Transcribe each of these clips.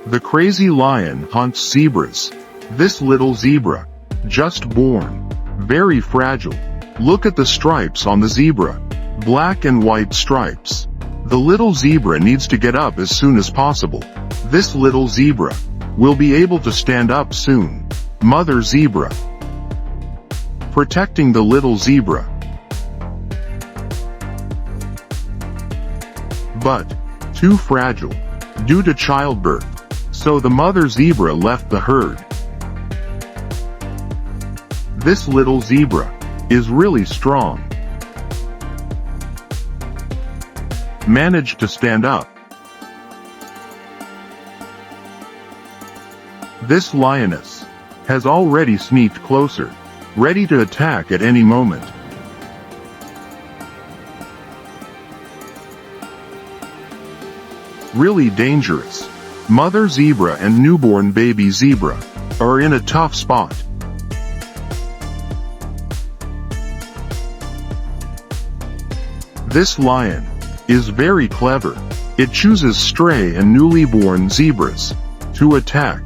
The crazy lion hunts zebras. This little zebra, just born, very fragile. Look at the stripes on the zebra. Black and white stripes. The little zebra needs to get up as soon as possible. This little zebra will be able to stand up soon. Mother zebra protecting the little zebra. But too fragile due to childbirth. So the mother zebra left the herd. This little zebra is really strong. Managed to stand up. This lioness has already sneaked closer, ready to attack at any moment. Really dangerous. Mother zebra and newborn baby zebra are in a tough spot. This lion is very clever. It chooses stray and newly born zebras to attack.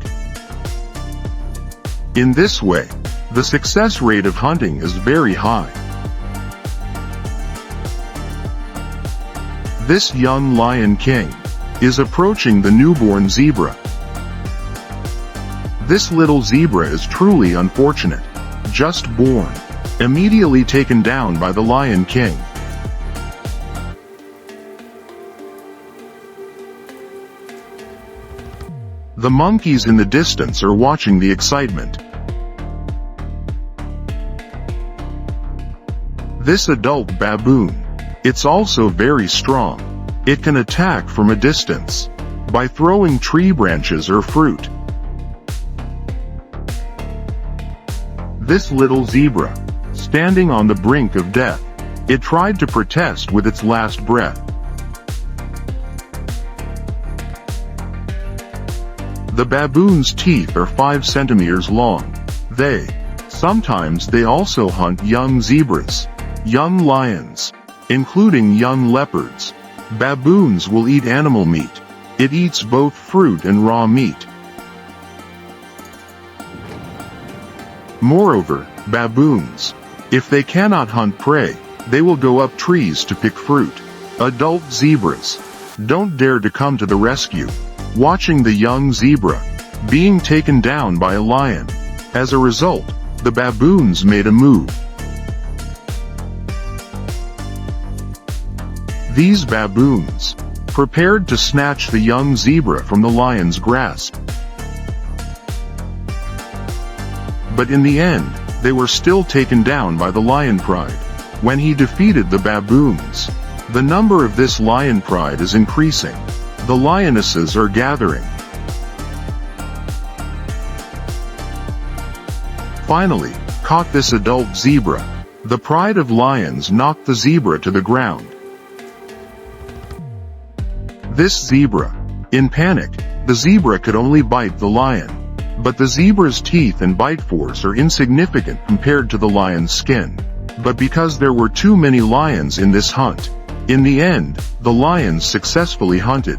In this way, the success rate of hunting is very high. This young lion king is approaching the newborn zebra. This little zebra is truly unfortunate. Just born, immediately taken down by the lion king. The monkeys in the distance are watching the excitement. This adult baboon, it's also very strong. It can attack from a distance by throwing tree branches or fruit. This little zebra, standing on the brink of death, it tried to protest with its last breath. The baboon's teeth are 5 centimeters long. Sometimes they also hunt young zebras, young lions, including young leopards. Baboons will eat animal meat. It eats both fruit and raw meat. Moreover, baboons, if they cannot hunt prey, they will go up trees to pick fruit. Adult zebras don't dare to come to the rescue, watching the young zebra being taken down by a lion. As a result, the baboons made a move. These baboons prepared to snatch the young zebra from the lion's grasp. But in the end, they were still taken down by the lion pride. When he defeated the baboons, the number of this lion pride is increasing. The lionesses are gathering. Finally, caught this adult zebra. The pride of lions knocked the zebra to the ground. This zebra, in panic, the zebra could only bite the lion. But the zebra's teeth and bite force are insignificant compared to the lion's skin. But because there were too many lions in this hunt, in the end, the lions successfully hunted.